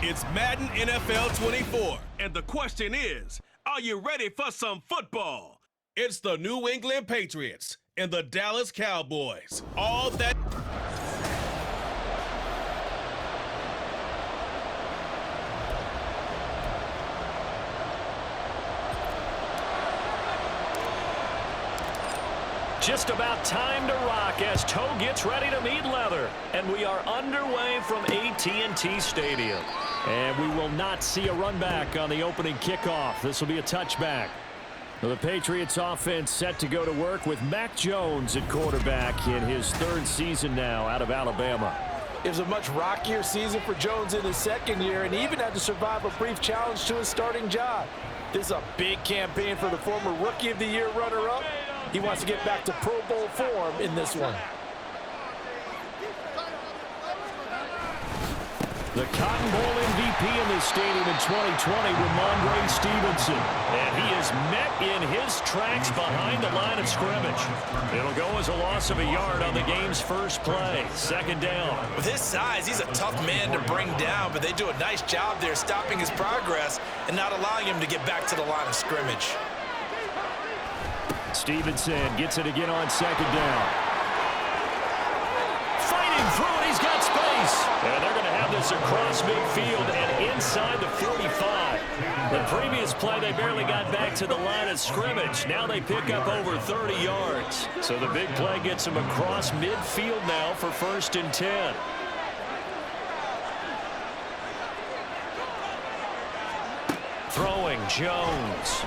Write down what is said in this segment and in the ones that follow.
It's Madden NFL 24, and the question is, are you ready for some football? It's the New England Patriots and the Dallas Cowboys. All that... Just about time to rock as toe gets ready to meet leather. And we are underway from AT&T Stadium. And we will not see a run back on the opening kickoff. This will be a touchback. The Patriots offense set to go to work with Mac Jones at quarterback in his third season now out of Alabama. It was a much rockier season for Jones in his second year, and he even had to survive a brief challenge to his starting job. This is a big campaign for the former Rookie of the Year runner-up. He wants to get back to Pro Bowl form in this one. The Cotton Bowl MVP in this stadium in 2020, Ramondre Stevenson. And he is met in his tracks behind the line of scrimmage. It'll go as a loss of a yard on the game's first play. Second down. With his size, he's a tough man to bring down, but they do a nice job there stopping his progress and not allowing him to get back to the line of scrimmage. Stevenson gets it again on second down. Fighting through it, he's got space. And they're going to have this across midfield and inside the 45. The previous play, they barely got back to the line of scrimmage. Now they pick up over 30 yards. So the big play gets them across midfield now for 1st and 10. Throwing Jones.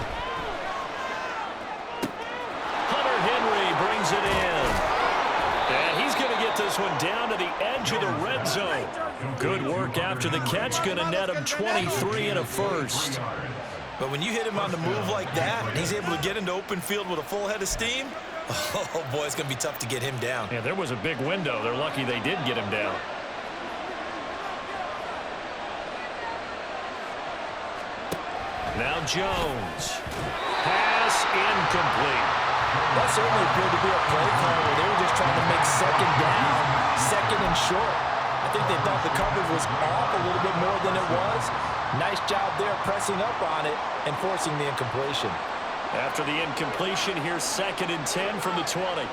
Henry brings it in. And he's going to get this one down to the edge of the red zone. Good work after the catch. Going to net him 23 and a first. But when you hit him on the move like that, and he's able to get into open field with a full head of steam, oh boy, it's going to be tough to get him down. Yeah, there was a big window. They're lucky they did get him down. Now Jones. Pass incomplete. That certainly appeared to be a play call where they were just trying to make second down, second and short. I think they thought the coverage was off a little bit more than it was. Nice job there pressing up on it and forcing the incompletion. After the incompletion, here's 2nd and 10 from the 20.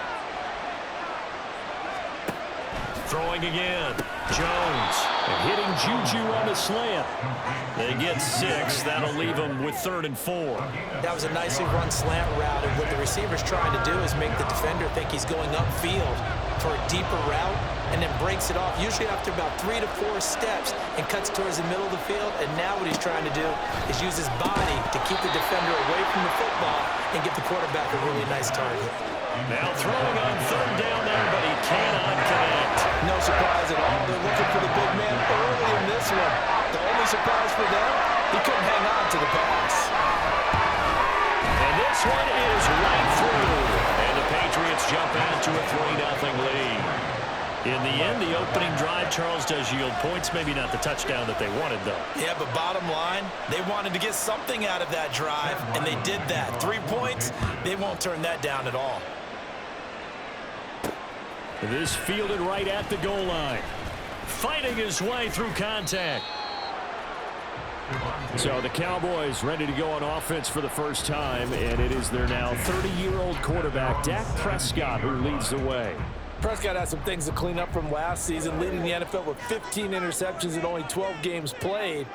Throwing again. Jones hitting Juju on the slant. They get 6. That'll leave them with 3rd and 4. That was a nicely run slant route, and what the receiver's trying to do is make the defender think he's going upfield for a deeper route and then breaks it off, usually after about 3 to 4 steps, and cuts towards the middle of the field. And now what he's trying to do is use his body to keep the defender away from the football and get the quarterback a really nice target. Now throwing on 3rd down there, but he cannot connect. No surprise at all. They're looking for the big man early in this one. The only surprise for them, he couldn't hang on to the pass. And this one is right through. And the Patriots jump out to a 3-0 lead. In the end, the opening drive, Charles, does yield points. Maybe not the touchdown that they wanted, though. Yeah, but bottom line, they wanted to get something out of that drive, and they did that. 3 points, they won't turn that down at all. This fielded right at the goal line. Fighting his way through contact. So the Cowboys ready to go on offense for the first time, and it is their now 30-year-old quarterback, Dak Prescott, who leads the way. Prescott has some things to clean up from last season, leading the NFL with 15 interceptions in only 12 games played.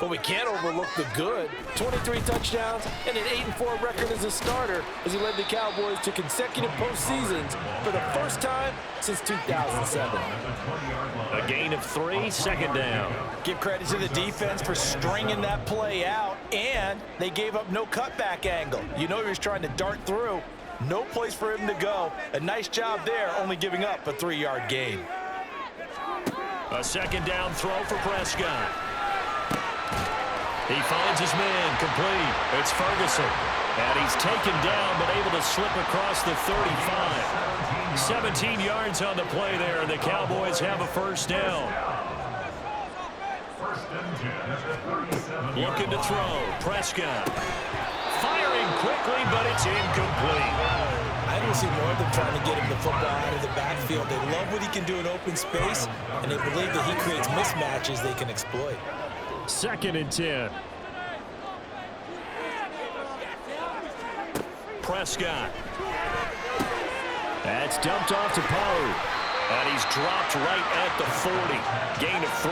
But we can't overlook the good. 23 touchdowns and an 8-4 record as a starter as he led the Cowboys to consecutive postseasons for the first time since 2007. A gain of 3, 2nd down. Give credit to the defense for stringing that play out, and they gave up no cutback angle. You know he was trying to dart through. No place for him to go. A nice job there, only giving up a 3-yard gain. A 2nd down throw for Prescott. He finds his man complete. It's Ferguson. And he's taken down but able to slip across the 35. 17 yards on the play there, and the Cowboys have a 1st down. Looking to throw. Prescott. Firing quickly, but it's incomplete. I don't see more of them trying to get him the football out of the backfield. They love what he can do in open space, and they believe that he creates mismatches they can exploit. 2nd and 10. Prescott. That's dumped off to Pollard. And he's dropped right at the 40. Gain of 3.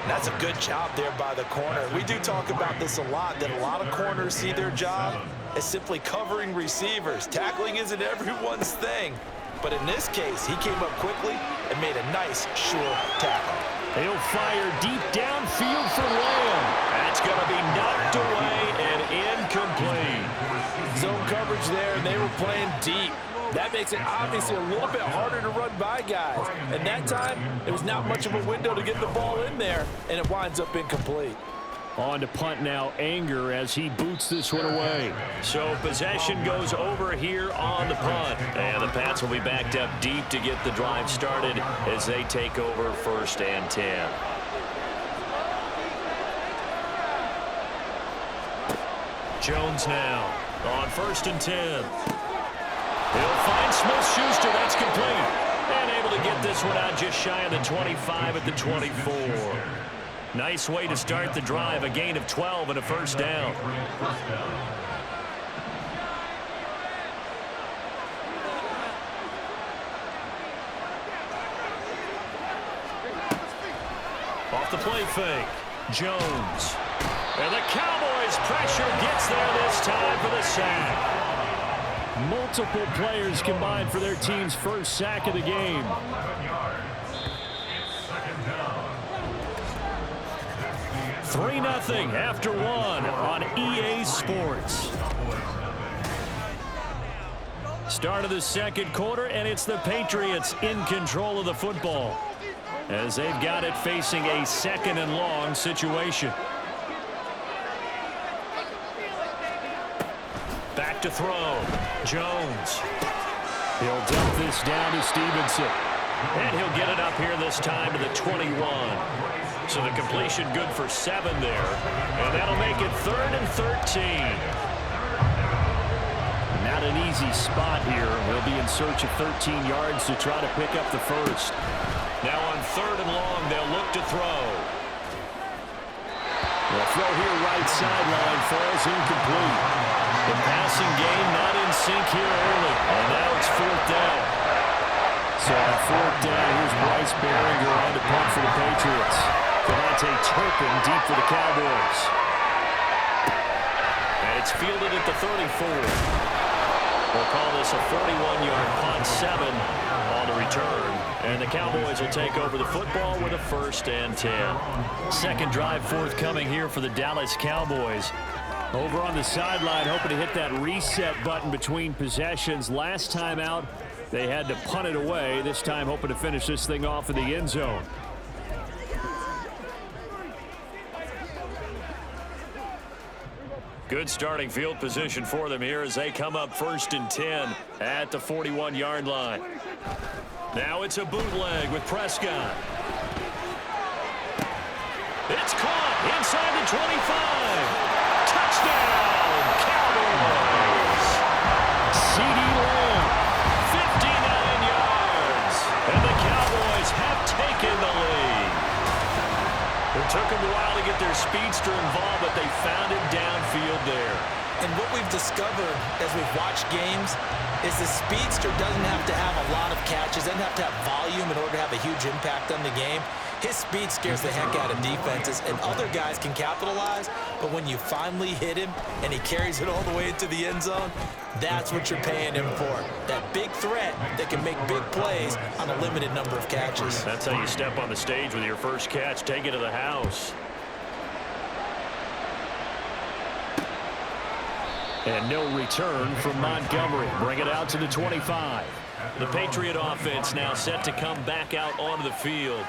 That's a good job there by the corner. We do talk about this a lot, that a lot of corners see their job as simply covering receivers. Tackling isn't everyone's thing. But in this case, he came up quickly and made a nice, sure tackle. He'll fire deep downfield for Lamb. That's going to be knocked away and incomplete. Zone coverage there, and they were playing deep. That makes it obviously a little bit harder to run by guys. And that time, it was not much of a window to get the ball in there, and it winds up incomplete. On to punt now, Anger, as he boots this one away. So possession goes over here on the punt. And the Pats will be backed up deep to get the drive started as they take over 1st and 10. Jones now on 1st and 10. He'll find Smith-Schuster. That's complete. And able to get this one out just shy of the 25 at the 24. Nice way to start the drive. A gain of 12 and a 1st down. Off the play fake. Jones. And the Cowboys pressure gets there this time for the sack. Multiple players combined for their team's 1st sack of the game. Three 3-0 after 1 on EA Sports. Start of the 2nd quarter, and it's the Patriots in control of the football as they've got it facing a 2nd and long situation. Back to throw. Jones. He'll dump this down to Stevenson. And he'll get it up here this time to the 21. So the completion good for 7 there. And that'll make it 3rd and 13. Not an easy spot here. We'll be in search of 13 yards to try to pick up the 1st. Now on 3rd and long, they'll look to throw. The throw here right sideline falls incomplete. The passing game not in sync here early. And now it's 4th down. So on 4th down, here's Bryce Behringer on to punt for the Patriots. Devontae Turpin deep for the Cowboys. And it's fielded at the 34. We'll call this a 41-yard punt, 7 on the return. And the Cowboys will take over the football with a 1st and 10. 2nd drive forthcoming here for the Dallas Cowboys. Over on the sideline, hoping to hit that reset button between possessions. Last time out, they had to punt it away. This time, hoping to finish this thing off in the end zone. Good starting field position for them here as they come up 1st and 10 at the 41-yard line. Now it's a bootleg with Prescott. It's caught inside the 25. Touchdown, Cowboys. CeeDee Lamb, 59 yards. And the Cowboys have taken the lead. It took them a while to get their speedster involved, but they found him downfield there. And what we've discovered as we've watched games is the speedster doesn't have to have a lot of catches, doesn't have to have volume in order to have a huge impact on the game. His speed scares the heck out of defenses, and other guys can capitalize, but when you finally hit him and he carries it all the way into the end zone, that's what you're paying him for. That big threat that can make big plays on a limited number of catches. That's how you step on the stage with your first catch. Take it to the house. And no return from Montgomery. Bring it out to the 25. The Patriot offense now set to come back out onto the field.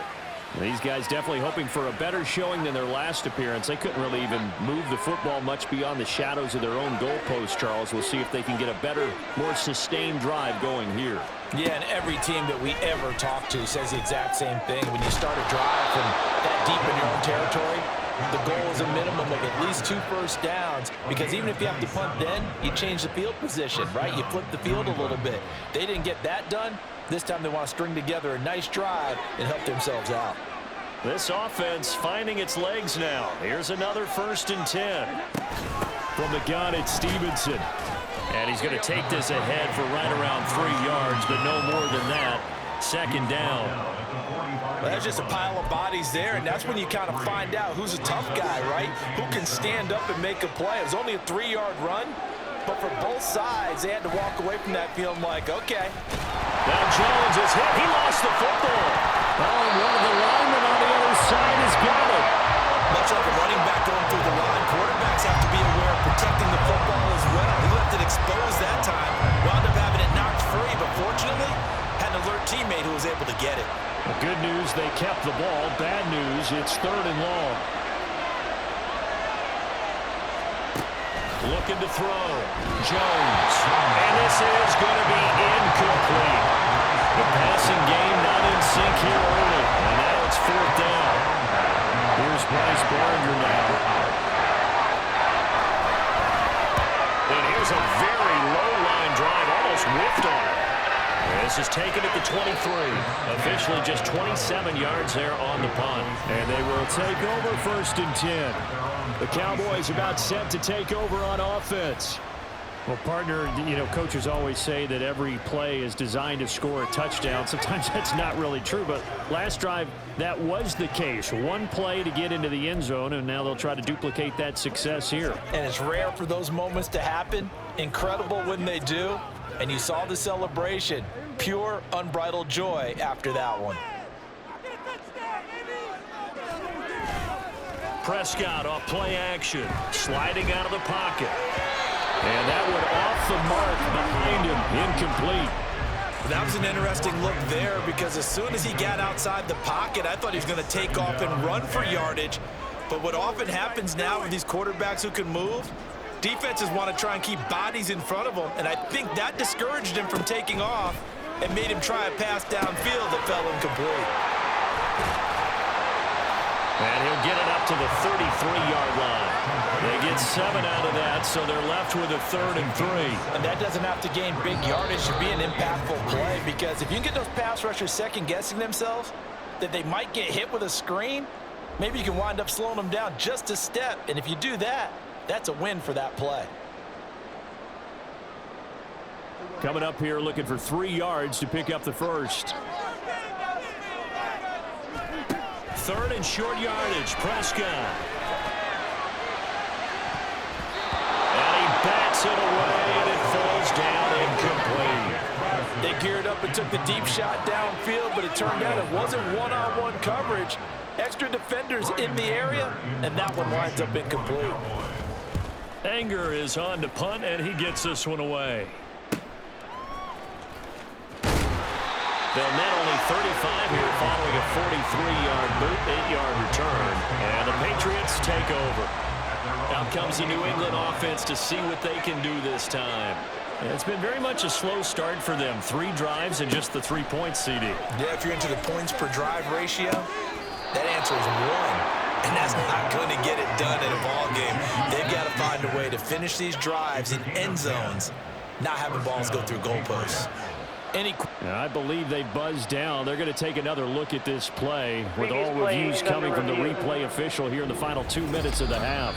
These guys definitely hoping for a better showing than their last appearance. They couldn't really even move the football much beyond the shadows of their own goalpost, Charles. We'll see if they can get a better, more sustained drive going here. Yeah, and every team that we ever talk to says the exact same thing. When you start a drive from that deep in your own territory, the goal is a minimum of at least 2 first downs, because even if you have to punt then, you change the field position, right? You flip the field a little bit. They didn't get that done. This time they want to string together a nice drive and help themselves out. This offense finding its legs now. Here's another 1st and 10. From the gun, it's Stevenson. And he's going to take this ahead for right around 3 yards, but no more than that. 2nd down. Well, there's just a pile of bodies there, and that's when you kind of find out who's a tough guy, right? Who can stand up and make a play. It was only a 3-yard run, but for both sides, they had to walk away from that feeling like, okay. Now Jones is hit. He lost the football. Oh, and one of the linemen on the other side has got it. Much like a running back going through the line, quarterbacks have to be aware of protecting the football as well. He left it exposed that time, wound up having it knocked free, but fortunately, had an alert teammate who was able to get it. The good news, they kept the ball. Bad news, it's 3rd and long. Looking to throw. Jones. And this is going to be incomplete. The passing game not in sync here early. And now it's 4th down. Here's Bryce Barringer now. And here's a very low line drive. Almost whiffed on it. This is taken at the 23. Officially just 27 yards there on the punt. And they will take over 1st and 10. The Cowboys about set to take over on offense. Well, partner, you know, coaches always say that every play is designed to score a touchdown. Sometimes that's not really true, but last drive, that was the case. One play to get into the end zone, and now they'll try to duplicate that success here. And it's rare for those moments to happen. Incredible when they do. And you saw the celebration. Pure, unbridled joy after that one. Prescott off play action, sliding out of the pocket. And that one off the mark behind him, incomplete. That was an interesting look there because as soon as he got outside the pocket, I thought he was going to take off and run for yardage. But what often happens now with these quarterbacks who can move, defenses want to try and keep bodies in front of them, and I think that discouraged him from taking off and made him try a pass downfield that fell incomplete. And he'll get it up to the 33-yard line. They get 7 out of that, so they're left with a 3rd and 3. And that doesn't have to gain big yardage to be an impactful play, because if you can get those pass rushers second-guessing themselves, that they might get hit with a screen, maybe you can wind up slowing them down just a step. And if you do that, that's a win for that play. Coming up here looking for 3 yards to pick up the first. 3rd and short yardage, Prescott. And he bats it away, and it falls down incomplete. They geared up and took the deep shot downfield, but it turned out it wasn't one-on-one coverage. Extra defenders in the area, and that one winds up incomplete. Anger is on to punt, and he gets this one away. They'll net only 35 here following a 43-yard boot, 8-yard return. And the Patriots take over. Out comes the New England offense to see what they can do this time. Yeah, it's been very much a slow start for them. 3 drives and just the 3 points, CD. Yeah, if you're into the points per drive ratio, that answer is 1. And that's not going to get it done in a ball game. They've got to find a way to finish these drives in end zones, not having balls go through goalposts. I believe they buzzed down. They're going to take another look at this play with all reviews coming from the replay official here in the final 2 minutes of the half.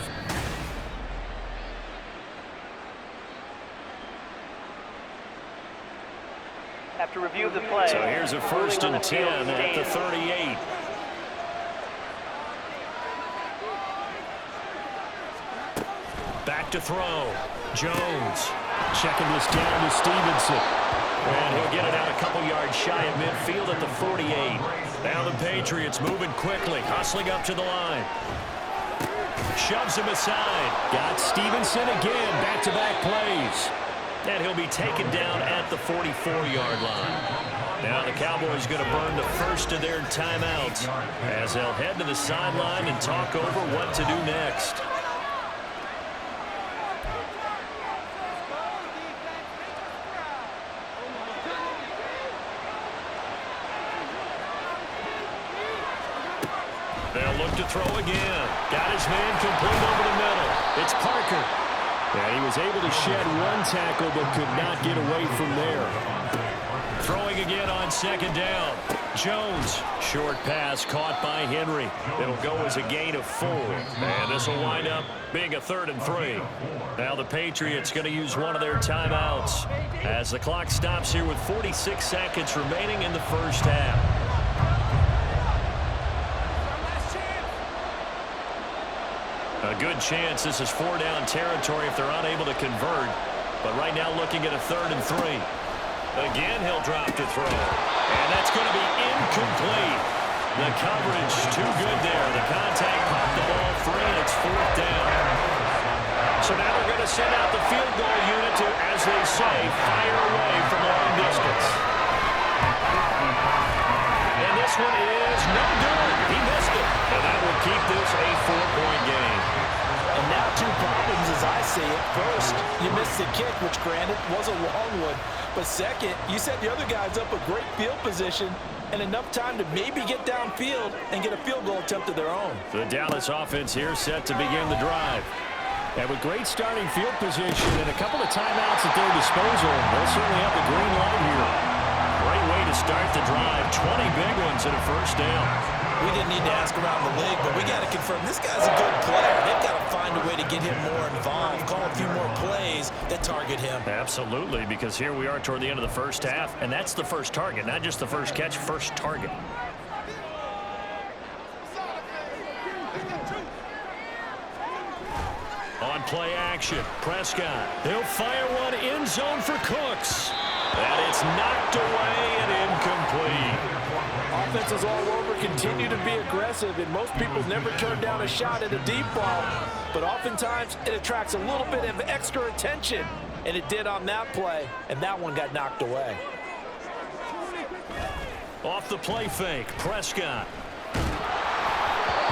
After review of the play. So here's a 1st and 10 at the 38. Back to throw. Jones checking this down to Stevenson. And he'll get it out a couple yards shy of midfield at the 48. Now the Patriots moving quickly, hustling up to the line. Shoves him aside. Got Stevenson again, back-to-back plays. And he'll be taken down at the 44-yard line. Now the Cowboys going to burn the first of their timeouts as they'll head to the sideline and talk over what to do next. They'll look to throw again. Got his man complete over the middle. It's Parker. And he was able to shed 1 tackle but could not get away from there. Throwing again on second down. Jones, short pass caught by Henry. It'll go as a gain of 4. And this will wind up being a 3rd and 3. Now the Patriots going to use one of their timeouts as the clock stops here with 46 seconds remaining in the first half. A good chance this is 4-down territory if they're unable to convert. But right now looking at a 3rd and 3. Again, he'll drop to throw. And that's going to be incomplete. The coverage too good there. The contact popped the ball free, and it's 4th down. So now they're going to send out the field goal unit to, as they say, fire away from long distance. And this one is no good. He missed it. And that will keep this a 4-point game. And now 2 problems as I see it. First, you missed the kick, which granted was a long one. But second, you set the other guys up a great field position and enough time to maybe get downfield and get a field goal attempt of their own. The Dallas offense here set to begin the drive. And with great starting field position and a couple of timeouts at their disposal, they'll certainly have the green light here. Great way to start the drive. 20 big ones and a first down. We didn't need to ask around the league, but we got to confirm this guy's a good player. They've got to find a way to get him more involved, call a few more plays that target him. Absolutely, because here we are toward the end of the first half, and that's the first target, not just the first catch, first target. On play action, Prescott. He'll fire one end zone for Cooks. And it's knocked away and incomplete. Offenses all over continue to be aggressive, and most people never turn down a shot at a deep ball. But oftentimes, it attracts a little bit of extra attention, and it did on that play, and that one got knocked away. Off the play fake, Prescott.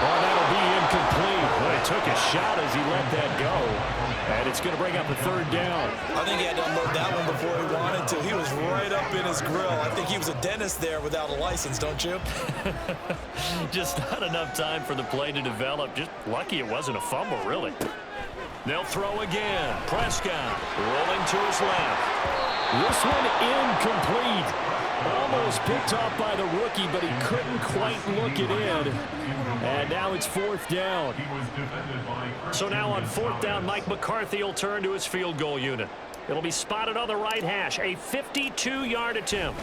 Oh, that'll be incomplete. Well, he took a shot as he let that go. And it's going to bring up a 3rd down. I think he had to unload that one before he wanted to. He was right up in his grill. I think he was a dentist there without a license, don't you? Just not enough time for the play to develop. Just lucky it wasn't a fumble, really. They'll throw again. Prescott rolling to his left. This one incomplete. Almost picked off by the rookie, but he couldn't quite look it in. And now it's 4th down. So now on 4th down, Mike McCarthy will turn to his field goal unit. It'll be spotted on the right hash, a 52-yard attempt.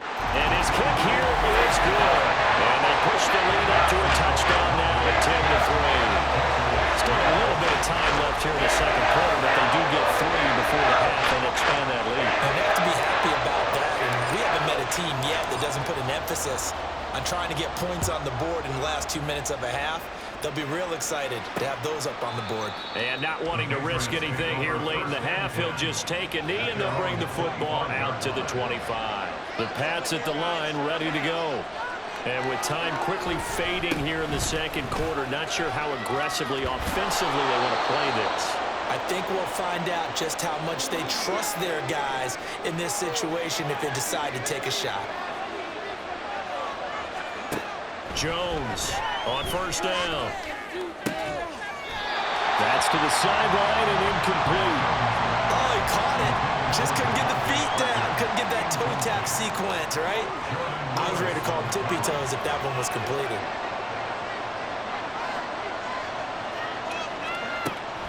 And his kick here is good. And they push the lead up to a touchdown now at 10-3. Still a little bit of time left here in the second quarter, but they do get 3 before the half and expand that lead. And they have to be happy about that. And we haven't met a team yet that doesn't put an emphasis on trying to get points on the board in the last 2 minutes of a half. They'll be real excited to have those up on the board. And not wanting to risk anything here late in the half, he'll just take a knee and they'll bring the football out to the 25. The Pats at the line ready to go. And with time quickly fading here in the second quarter, not sure how aggressively, offensively they want to play this. I think we'll find out just how much they trust their guys in this situation if they decide to take a shot. Jones on first down. That's to the sideline and incomplete. Oh, he caught it. Just couldn't get the feet down. Couldn't get that toe tap sequence, right? I was ready to call him tippy toes if that one was completed.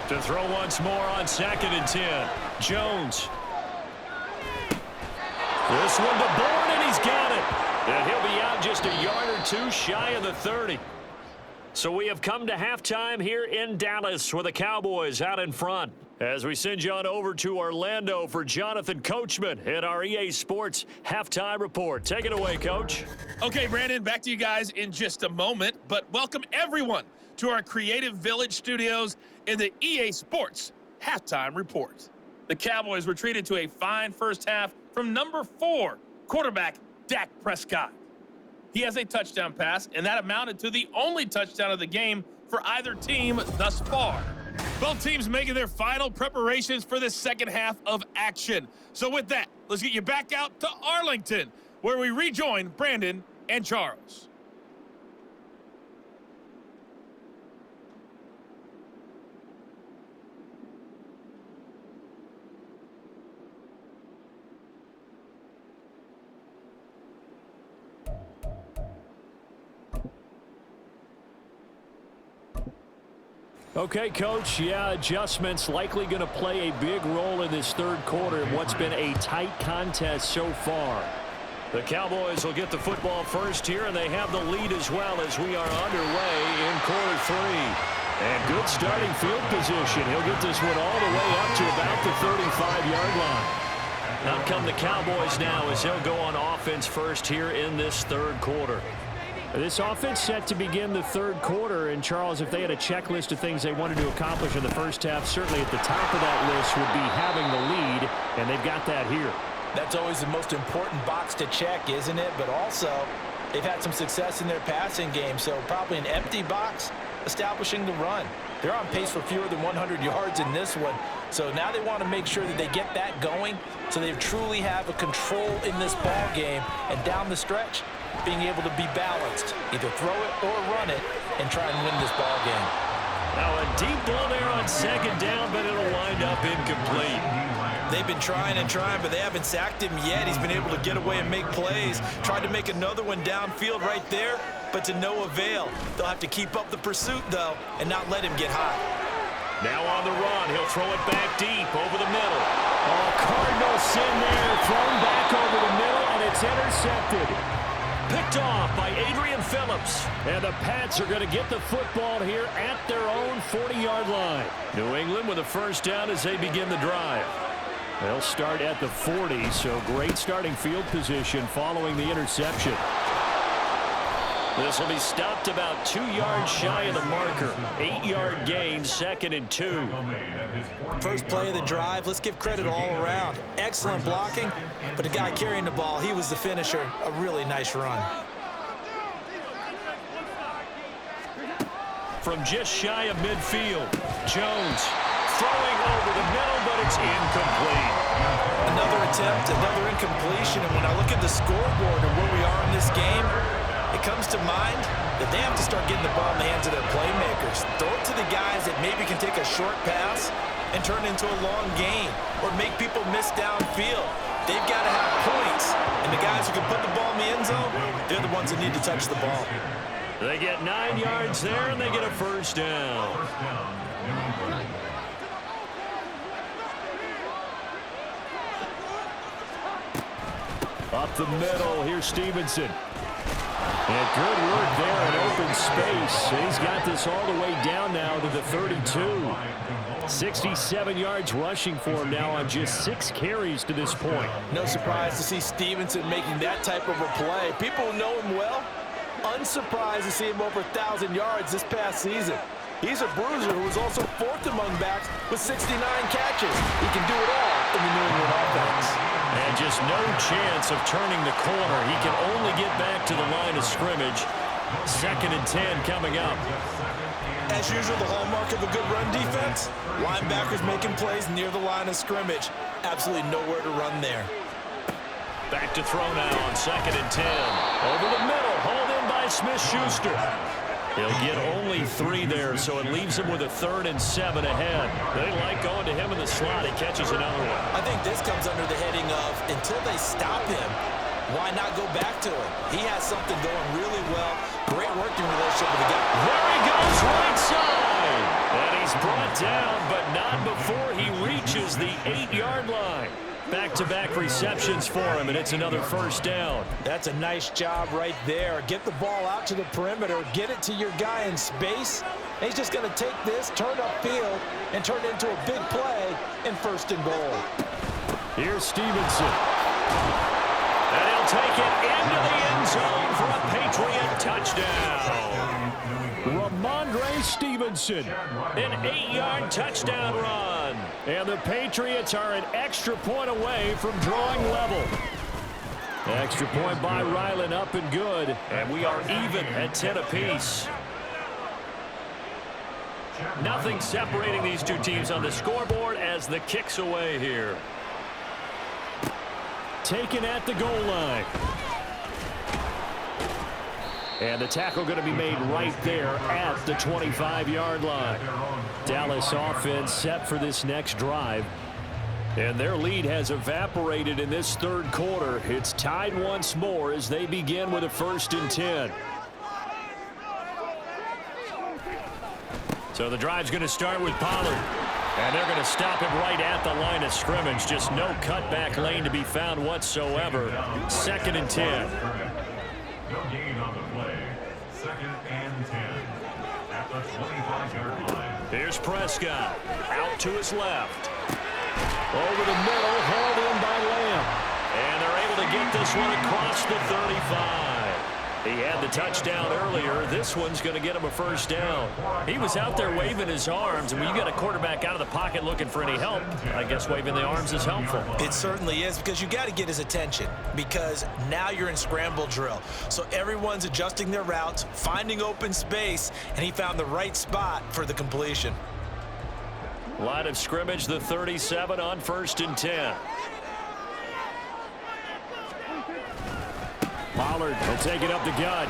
To throw once more on 2nd and 10. Jones. This one to Bourne, and he's got it. And he'll be out just a yard or 2 shy of the 30. So we have come to halftime here in Dallas with the Cowboys out in front. As we send you on over to Orlando for Jonathan Coachman in our EA Sports Halftime Report. Take it away, Coach. Okay, Brandon, back to you guys in just a moment. But welcome everyone to our Creative Village studios in the EA Sports Halftime Report. The Cowboys were treated to a fine first half from number 4, quarterback Dak Prescott. He has a touchdown pass, and that amounted to the only touchdown of the game for either team thus far. Both teams making their final preparations for the second half of action. So with that, let's get you back out to Arlington, where we rejoin Brandon and Charles. Okay, Coach, yeah, adjustments likely going to play a big role in this third quarter in what's been a tight contest so far. The Cowboys will get the football first here, and they have the lead as well as we are underway in quarter three. And good starting field position. He'll get this one all the way up to about the 35-yard line. Out come the Cowboys now as they'll go on offense first here in this third quarter. This offense set to begin the third quarter, and Charles, if they had a checklist of things they wanted to accomplish in the first half, certainly at the top of that list would be having the lead, and they've got that here. That's always the most important box to check, isn't it? But also, they've had some success in their passing game, so probably an empty box establishing the run. They're on pace for fewer than 100 yards in this one, so now they want to make sure that they get that going so they truly have a control in this ball game, and down the stretch, being able to be balanced, either throw it or run it, and try and win this ball game. Now a deep ball there on second down, but it'll wind up incomplete. They've been trying and trying, but they haven't sacked him yet. He's been able to get away and make plays. Tried to make another one downfield right there, but to no avail. They'll have to keep up the pursuit, though, and not let him get hot. Now on the run, he'll throw it back deep over the middle. Oh, Cardinal sin there, thrown back over the middle, and it's intercepted. Picked off by Adrian Phillips. And the Pats are going to get the football here at their own 40-yard line. New England with a first down as they begin the drive. They'll start at the 40, so great starting field position following the interception. This will be stopped about 2 yards shy of the marker. 8-yard gain, 2nd and 2. First play of the drive, let's give credit all around. Excellent blocking, but the guy carrying the ball, he was the finisher. A really nice run. From just shy of midfield, Jones throwing over the middle, but it's incomplete. Another attempt, another incompletion, and when I look at the scoreboard and where we are in this game, it comes to mind that they have to start getting the ball in the hands of their playmakers. Throw it to the guys that maybe can take a short pass and turn it into a long gain or make people miss downfield. They've got to have points, and the guys who can put the ball in the end zone, they're the ones that need to touch the ball. They get 9 yards there, and they get a first down. Up the middle, here's Stevenson. And good work there in open space. He's got this all the way down now to the 32. 67 yards rushing for him now on just 6 carries to this point. No surprise to see Stevenson making that type of a play. People who know him well, unsurprised to see him over 1,000 yards this past season. He's a bruiser who was also 4th among backs with 69 catches. He can do it all in the New England offense. And just no chance of turning the corner. He can only get back to the line of scrimmage. 2nd and 10 coming up. As usual, the hallmark of a good run defense, linebackers making plays near the line of scrimmage. Absolutely nowhere to run there. Back to throw now on 2nd and 10. Over the middle, hauled in by Smith-Schuster. He'll get only 3 there, so it leaves him with a 3rd and 7 ahead. They like going to him in the slot. He catches another one. I think this comes under the heading of, until they stop him, why not go back to him? He has something going really well. Great working relationship with the guy. There he goes, right side. And he's brought down, but not before he reaches the 8-yard line. Back-to-back receptions for him, and it's another first down. That's a nice job right there. Get the ball out to the perimeter, get it to your guy in space. And he's just going to take this, turn upfield, and turn it into a big play in 1st and goal. Here's Stevenson. And he'll take it into the end zone for a Patriot touchdown. Ramondre Stevenson, an 8-yard touchdown run. And the Patriots are an extra point away from drawing level. Extra point by Ryland, up and good. And we are even at 10 apiece. Nothing separating these two teams on the scoreboard as the kick's away here. Taken at the goal line. And the tackle going to be made right there at the 25-yard line. Dallas offense set for this next drive. And their lead has evaporated in this third quarter. It's tied once more as they begin with a 1st and 10. So the drive's going to start with Pollard. And they're going to stop him right at the line of scrimmage. Just no cutback lane to be found whatsoever. 2nd and 10. No gain on the play. 2nd and 10. At the 25-yard line. Here's Prescott. Out to his left. Over the middle, hauled in by Lamb. And they're able to get this one across the 35. He had the touchdown earlier. This one's going to get him a first down. He was out there waving his arms, and when you got a quarterback out of the pocket looking for any help, I guess waving the arms is helpful. It certainly is, because you got to get his attention, because now you're in scramble drill. So everyone's adjusting their routes, finding open space, and he found the right spot for the completion. Line of scrimmage, the 37 on 1st and 10. Pollard will take it up the gut.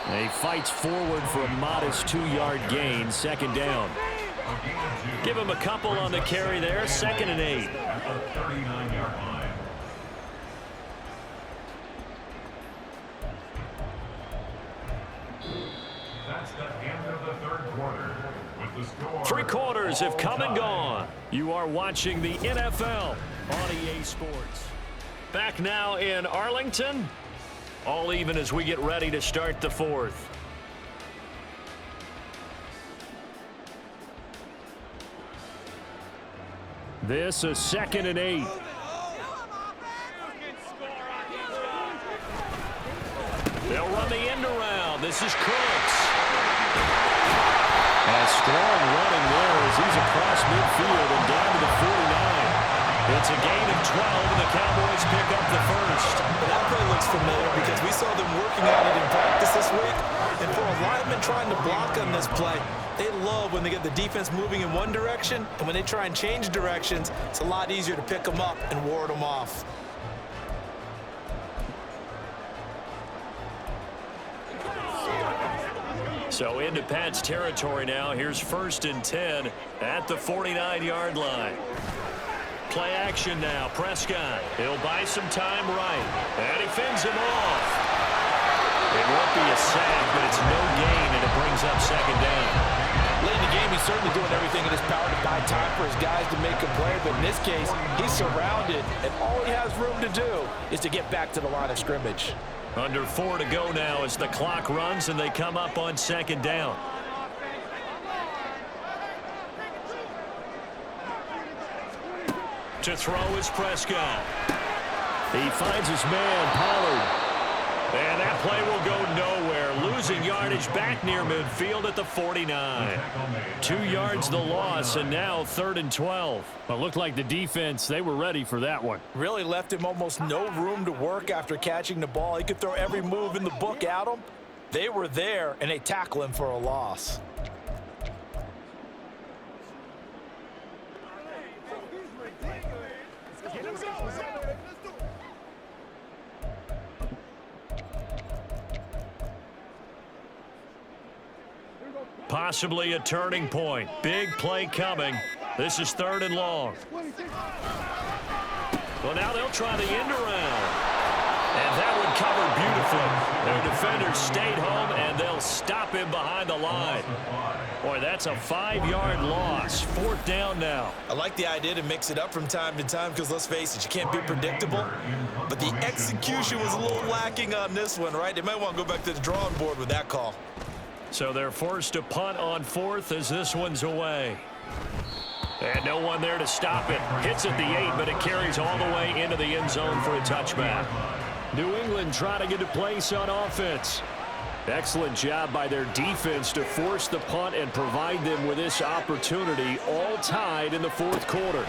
And he fights forward for a modest 2-yard gain. 2nd down. Give him a couple on the carry there. 2nd and 8. At the 39-yard line. That's the end of the 3rd quarter. With the score. 3 quarters have come and gone. You are watching the NFL on EA Sports. Back now in Arlington. All even as we get ready to start the 4th. This is 2nd and 8. They'll run the end around. This is Crooks. A strong running there as he's across midfield and down to the 49. It's a gain of 12, and the Cowboys pick up the first. That play looks familiar because we saw them working on it in practice this week. And for a lineman trying to block on this play, they love when they get the defense moving in one direction, and when they try and change directions, it's a lot easier to pick them up and ward them off. So into Pat's territory now. Here's 1st and 10 at the 49-yard line. Play action now. Prescott. He'll buy some time right. And he fends him off. It won't be a sack, but it's no gain, and it brings up 2nd down. Late in the game, he's certainly doing everything in his power to buy time for his guys to make a play. But in this case, he's surrounded, and all he has room to do is to get back to the line of scrimmage. Under 4 to go now as the clock runs, and they come up on 2nd down. To throw is Prescott. He finds his man, Pollard. And that play will go nowhere. Losing yardage back near midfield at the 49. 2 yards the loss, and now 3rd and 12. Well, looked like the defense, they were ready for that one. Really left him almost no room to work after catching the ball. He could throw every move in the book at him. They were there, and they tackle him for a loss. Possibly a turning point. Big play coming. This is 3rd and long. Well, now they'll try the end around. And that one covered beautifully. Their defenders stayed home, and they'll stop him behind the line. Boy, that's a 5-yard loss. 4th down now. I like the idea to mix it up from time to time because, let's face it, you can't be predictable. But the execution was a little lacking on this one, right? They might want to go back to the drawing board with that call. So they're forced to punt on 4th as this one's away. And no one there to stop it. Hits at the 8, but it carries all the way into the end zone for a touchback. New England trying to get a place on offense. Excellent job by their defense to force the punt and provide them with this opportunity, all tied in the 4th quarter.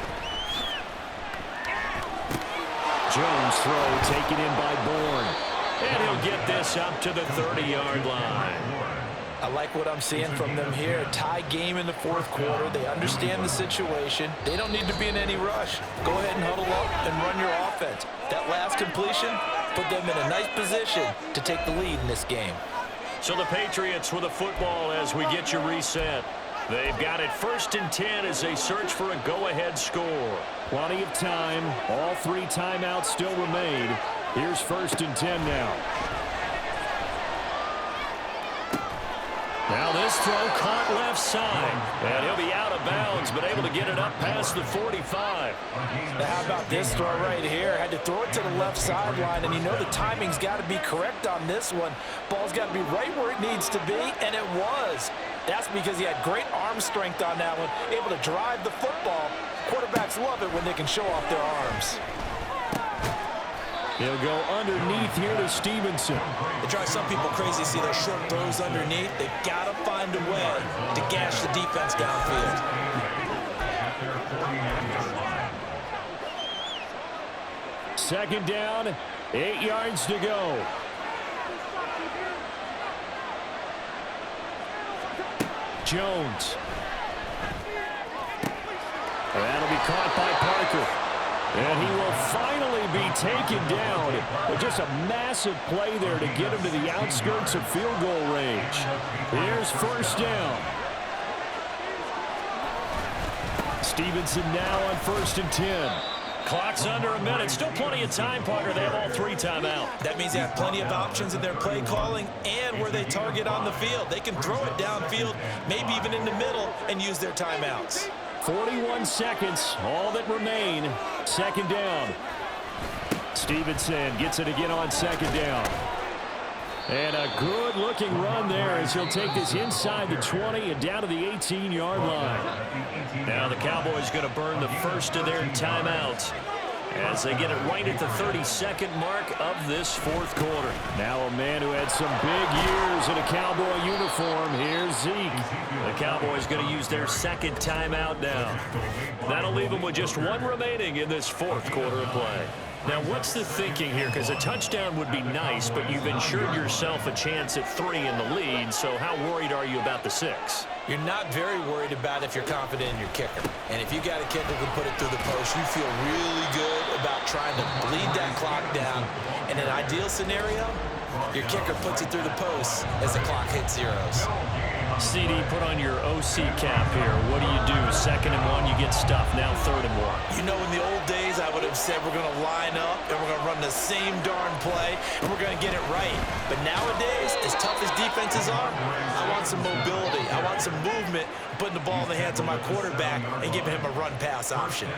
Jones throw taken in by Bourne. And he'll get this up to the 30-yard line. I like what I'm seeing from them here. A tie game in the 4th quarter. They understand the situation. They don't need to be in any rush. Go ahead and huddle up and run your offense. That last completion put them in a nice position to take the lead in this game. So the Patriots with a football as we get you reset. They've got it 1st and 10 as they search for a go-ahead score. Plenty of time. All 3 timeouts still remain. Here's 1st and 10 now. Now this throw caught left side. And he'll be out of bounds, but able to get it up past the 45. Now how about this throw right here? Had to throw it to the left sideline, and you know the timing's got to be correct on this one. Ball's got to be right where it needs to be, and it was. That's because he had great arm strength on that one, able to drive the football. Quarterbacks love it when they can show off their arms. He'll go underneath here to Stevenson. It drives some people crazy to see those short throws underneath. They've got to find a way to gash the defense downfield. Second down, 8 yards to go. Jones. That'll be caught by Parker. And he will finally be taken down with just a massive play there to get him to the outskirts of field goal range. Here's first down. Stevenson now on 1st and 10. Clock's under a minute. Still plenty of time, Parker. They have all 3 timeouts. That means they have plenty of options in their play calling and where they target on the field. They can throw it downfield, maybe even in the middle, and use their timeouts. 41 seconds, all that remain. Second down. Stevenson gets it again on second down. And a good-looking run there as he'll take this inside the 20 and down to the 18-yard line. Now the Cowboys going to burn the first of their timeouts as they get it right at the 32nd mark of this 4th quarter. Now a man who had some big years in a Cowboy uniform. Here's Zeke. The Cowboys going to use their 2nd timeout now. That'll leave them with just 1 remaining in this 4th quarter of play. Now, what's the thinking here? Because a touchdown would be nice, but you've ensured yourself a chance at 3 in the lead, so how worried are you about the 6? You're not very worried about if you're confident in your kicker. And if you got a kicker who can put it through the post, you feel really good about trying to bleed that clock down. In an ideal scenario, your kicker puts it through the post as the clock hits zeros. CD, put on your OC cap here. What do you do? 2nd and 1, you get stuffed. Now 3rd and 1. You know, in the old days, I would have said we're going to line up and we're going to run the same darn play and we're going to get it right. But nowadays, as tough as defenses are, I want some mobility. I want some movement, putting the ball in the hands of my quarterback and giving him a run-pass option.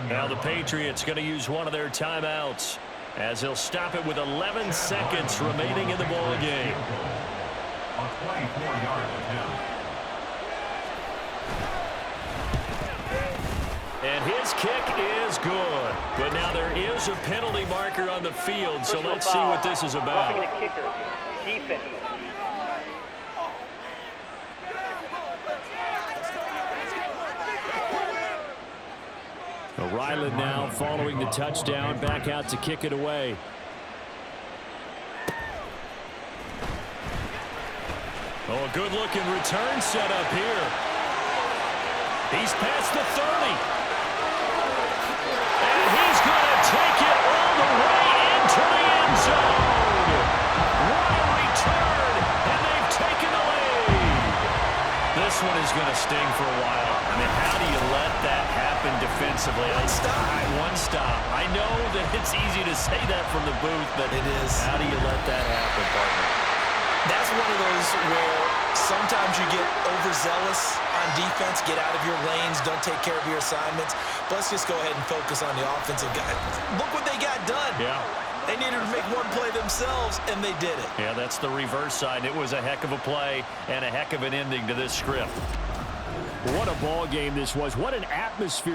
Now the Patriots going to use one of their timeouts as he'll stop it with 11 seconds remaining in the ball game. A 24-yard attempt. And his kick is good. But now there is a penalty marker on the field, so let's see what this is about. Roughing the kicker. Defense. Ryland now following the touchdown, back out to kick it away. Oh, a good-looking return set up here. He's past the 30. And he's going to take it all the way into the end zone. What a return, and they've taken the lead. This one is going to sting for a while. I mean, how do you let that happen defensively? One stop. I know that it's easy to say that from the booth, but it is. How do you let that happen, partner? That's one of those where sometimes you get overzealous on defense, get out of your lanes, don't take care of your assignments. But let's just go ahead and focus on the offensive guy. Look what they got done. Yeah. They needed to make one play themselves, and they did it. Yeah, that's the reverse side. It was a heck of a play and a heck of an ending to this script. What a ball game this was. What an atmosphere.